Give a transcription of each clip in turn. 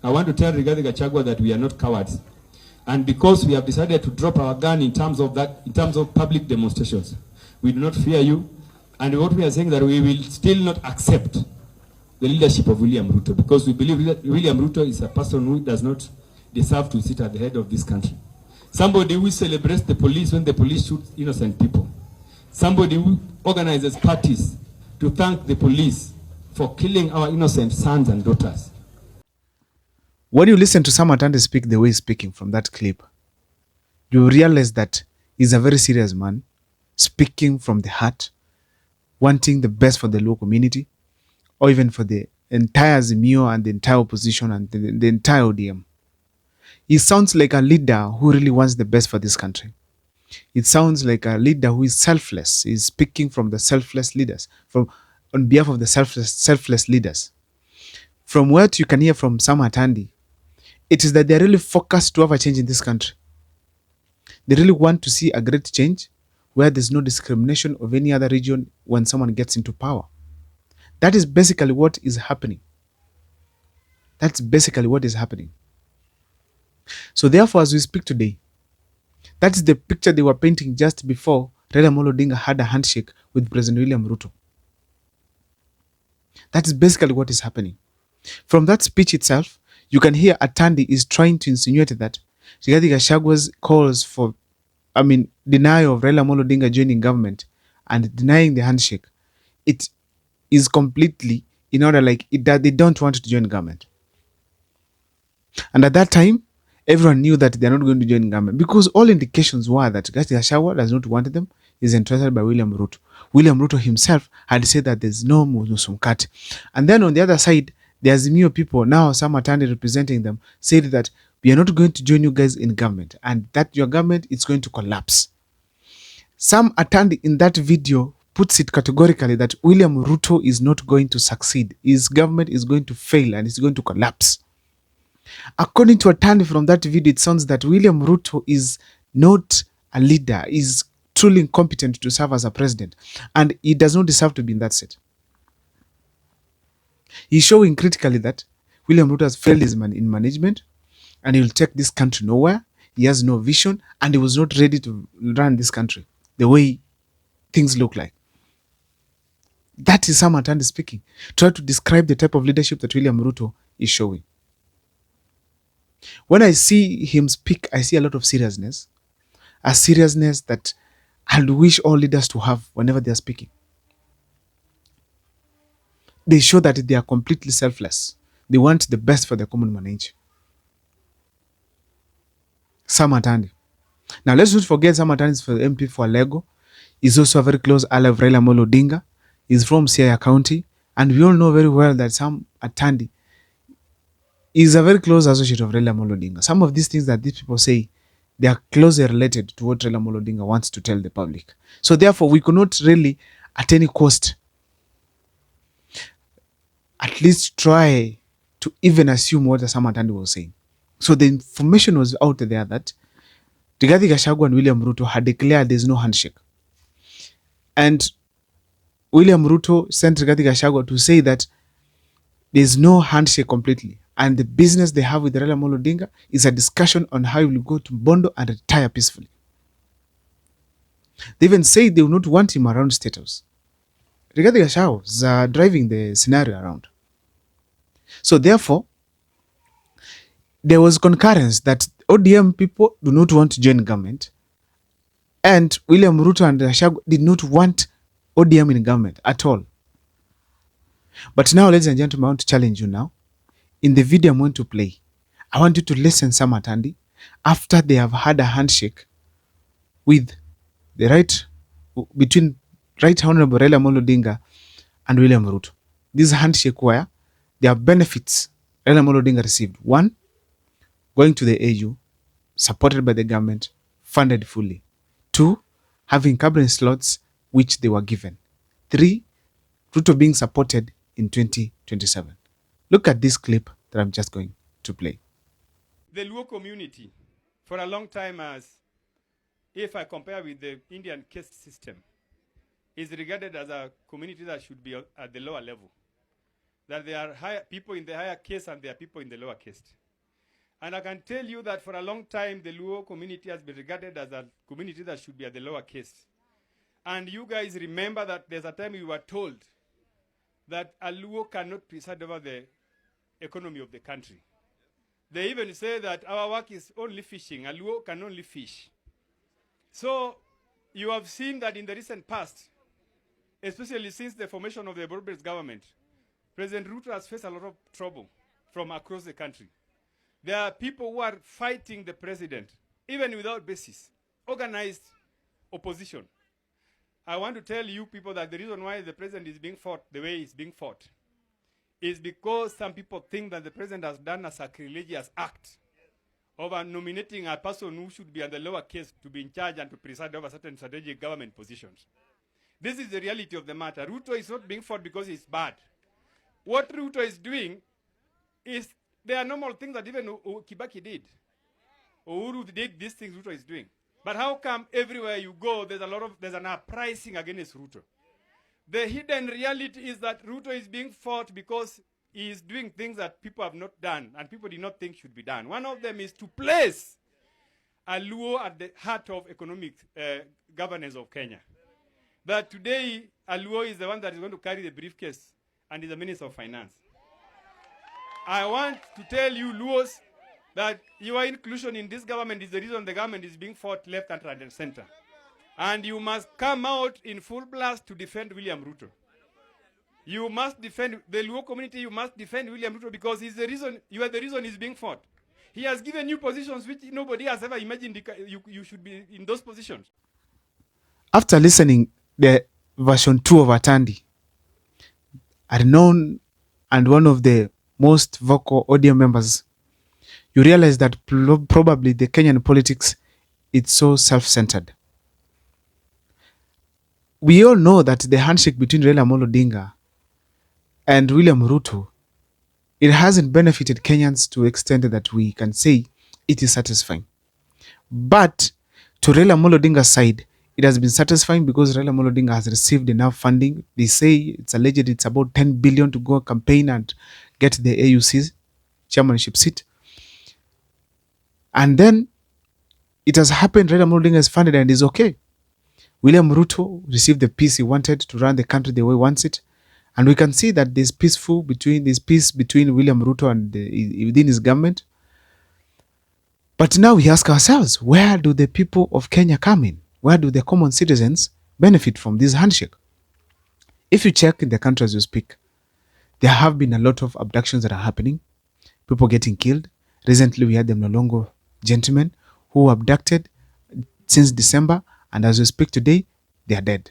I want to tell Rigathi Gachagua that we are not cowards. And because we have decided to drop our gun in terms of public demonstrations, we do not fear you. And what we are saying that we will still not accept the leadership of William Ruto, because we believe that William Ruto is a person who does not deserve to sit at the head of this country. Somebody who celebrates the police when the police shoot innocent people. Somebody who organizes parties to thank the police for killing our innocent sons and daughters. When you listen to Sam Atandi speak the way he's speaking from that clip, you realize that he's a very serious man, speaking from the heart, wanting the best for the local community, or even for the entire Azimio and the entire opposition and the entire ODM. He sounds like a leader who really wants the best for this country. It sounds like a leader who is selfless. He's speaking from the selfless leaders, on behalf of the selfless leaders. From what you can hear from Sam Atandi, it is that they're really focused to have a change in this country. They really want to see a great change where there's no discrimination of any other region when someone gets into power. That is basically what is happening. That's basically what is happening. So therefore, as we speak today, that is the picture they were painting just before Raila Amolo Odinga had a handshake with President William Ruto. That is basically what is happening. From that speech itself, you can hear Atandi is trying to insinuate that Rigathi Gachagua's calls for, denial of Raila Amolo Odinga joining government and denying the handshake, it is completely in order that they don't want to join government. And at that time, everyone knew that they're not going to join government because all indications were that Rigathi Gachagua does not want them, is interested by William Ruto. William Ruto himself had said that there's no Musumkati. And then on the other side, the Azimio people, now Sam Atandi representing them, said that we are not going to join you guys in government and that your government is going to collapse. Sam Atandi in that video puts it categorically that William Ruto is not going to succeed. His government is going to fail and it's going to collapse. According to Atandi from that video, it sounds that William Ruto is not a leader, is truly incompetent to serve as a president, and he does not deserve to be in that seat. He's showing critically that William Ruto has failed in management and he will take this country nowhere. He has no vision and he was not ready to run this country the way things look like. That is Sam Atandi speaking. Try to describe the type of leadership that William Ruto is showing. When I see him speak, I see a lot of seriousness. A seriousness that I'd wish all leaders to have whenever they are speaking. They show that they are completely selfless. They want the best for the common man. Sam Atandi. Now let's not forget Sam Atandi is for the MP for Lego. He's also a very close ally of Raila Amolo Odinga. He's from Siaya County. And we all know very well that Sam Atandi is a very close associate of Raila Amolo Odinga. Some of these things that these people say, they are closely related to what Raila Amolo Odinga wants to tell the public. So therefore, we could not really, at any cost, at least try to even assume what Sam Atandi was saying. So the information was out there that Rigathi Gachagua and William Ruto had declared there's no handshake. And William Ruto sent Rigathi Gachagua to say that there's no handshake completely. And the business they have with Raila Amolo Odinga is a discussion on how he will go to Bondo and retire peacefully. They even say they will not want him around State House. Rigathi Gachagua is driving the scenario around. So therefore, there was concurrence that ODM people do not want to join government, and William Ruto and Gachagua did not want ODM in government at all. But now, ladies and gentlemen, I want to challenge you now. In the video I'm going to play, I want you to listen Sam Atandi after they have had a handshake with between Right Honorable Raila Amolo Odinga and William Ruto. This handshake where there are benefits Raila Amolo Odinga received. One, going to the AU, supported by the government, funded fully. Two, having cabinet slots which they were given. Three, Ruto being supported in 2027. Look at this clip that I'm just going to play. The Luo community, for a long time, if I compare with the Indian caste system, is regarded as a community that should be at the lower level. that there are higher people in the higher caste and there are people in the lower caste. And I can tell you that for a long time, the Luo community has been regarded as a community that should be at the lower caste. And you guys remember that there's a time we were told that a Luo cannot preside over the economy of the country. They even say that our work is only fishing. A Luo can only fish. So you have seen that in the recent past, especially since the formation of the broad-based government, President Ruto has faced a lot of trouble from across the country. There are people who are fighting the president, even without basis, organized opposition. I want to tell you people that the reason why the president is being fought the way he's being fought is because some people think that the president has done a sacrilegious act of nominating a person who should be on the lower case to be in charge and to preside over certain strategic government positions. This is the reality of the matter. Ruto is not being fought because he's bad. What Ruto is doing is there are normal things that even Kibaki did. Uhuru did these things Ruto is doing. But how come everywhere you go, there's an uprising against Ruto? The hidden reality is that Ruto is being fought because he is doing things that people have not done and people did not think should be done. One of them is to place a Luo at the heart of economic governance of Kenya. That today, a Luo is the one that is going to carry the briefcase and is the Minister of Finance. I want to tell you, Luos, that your inclusion in this government is the reason the government is being fought left and right and center. And you must come out in full blast to defend William Ruto. You must defend the Luo community. You must defend William Ruto because he's the reason. You are the reason he's being fought. He has given you positions which nobody has ever imagined you should be in those positions. After listening the version 2 of Atandi, a renowned and one of the most vocal audio members, you realize that probably the Kenyan politics is so self-centered. We all know that the handshake between Raila Amolo Odinga and William Ruto, it hasn't benefited Kenyans to the extent that we can say it is satisfying. But to Raila Amolo Odinga's side, it has been satisfying because Raila Amolo Odinga has received enough funding. They say it's alleged it's about 10 billion to go campaign and get the AUC's chairmanship seat. And then it has happened, Raila Amolo Odinga is funded and is okay. William Ruto received the peace he wanted to run the country the way he wants it. And we can see that there's peace between William Ruto and within his government. But now we ask ourselves, where do the people of Kenya come in? Where do the common citizens benefit from this handshake? If you check in the country as you speak, there have been a lot of abductions that are happening. People getting killed. Recently, we had the Mlolongo gentlemen who were abducted since December. And as we speak today, they are dead.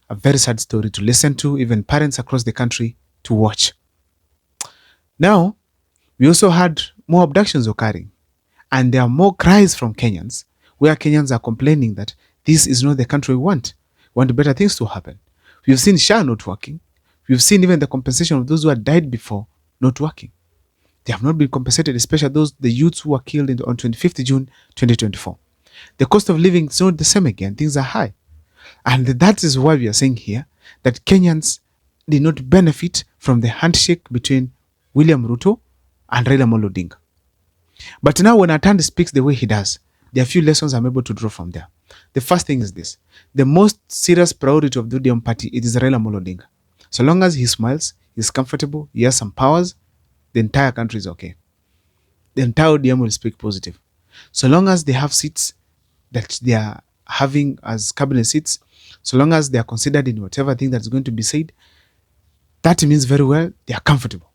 A very sad story to listen to, even parents across the country to watch. Now, we also had more abductions occurring. And there are more cries from Kenyans, where Kenyans are complaining that this is not the country we want. We want better things to happen. We've seen SHA not working. We've seen even the compensation of those who had died before not working. They have not been compensated, especially the youths who were killed on 25th June 2024. The cost of living is not the same again. Things are high. And that is why we are saying here that Kenyans did not benefit from the handshake between William Ruto and Raila Amolo Odinga. But now when Atandi speaks the way he does, there are a few lessons I'm able to draw from there. The first thing is this. The most serious priority of the ODM party, it is Raila Amolo Odinga. So long as he smiles, he's comfortable, he has some powers, the entire country is okay. The entire ODM will speak positive. So long as they have seats that they are having as cabinet seats, so long as they are considered in whatever thing that's going to be said, that means very well they are comfortable.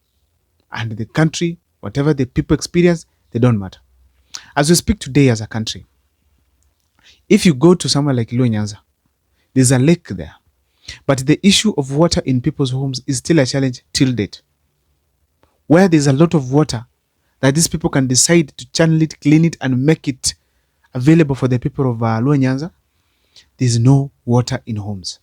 And the country, whatever the people experience, they don't matter. As we speak today as a country, if you go to somewhere like Luo Nyanza, there's a lake there. But the issue of water in people's homes is still a challenge till date. Where there's a lot of water that these people can decide to channel it, clean it, and make it available for the people of Luo Nyanza, there's no water in homes.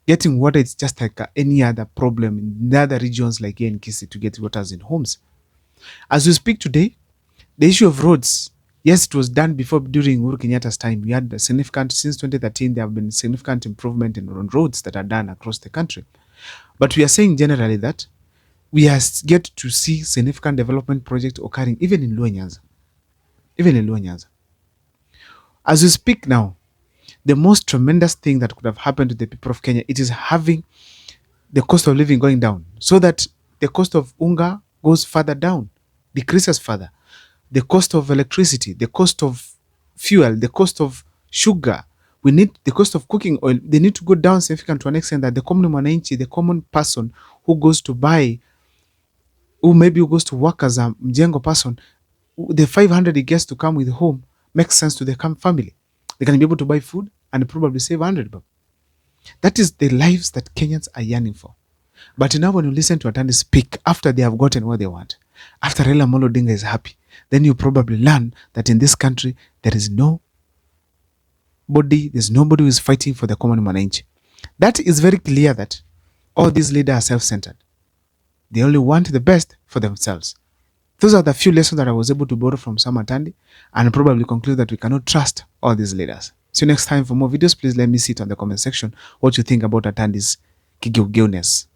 Getting water is just like any other problem in the other regions like here in Kisii to get waters in homes. As we speak today, the issue of roads, yes, it was done before during Uhuru Kenyatta's time. We had since 2013, there have been significant improvement in roads that are done across the country. But we are saying generally that we are yet to see significant development projects occurring even in Luo Nyanza. Even in Luo Nyanza. As we speak now, the most tremendous thing that could have happened to the people of Kenya, it is having the cost of living going down, so that the cost of unga goes further down, decreases further. The cost of electricity, the cost of fuel, the cost of sugar, the cost of cooking oil, they need to go down significantly to an extent that the common mwananchi, the common person who goes to buy, who maybe goes to work as a mjengo person, the 500 he gets to come with home makes sense to the family. They can be able to buy food and probably save 100 bob. That is the lives that Kenyans are yearning for. But now when you listen to Atandi speak after they have gotten what they want, after Raila Amolo Odinga is happy, then you probably learn that in this country there's nobody who is fighting for the common mwananchi. That is very clear that all these leaders are self-centered. They only want the best for themselves. Those are the few lessons that I was able to borrow from Sam Atandi, and probably conclude that we cannot trust all these leaders. See you next time for more videos. Please let me see it on the comment section what you think about Atandi's kigeugeunes.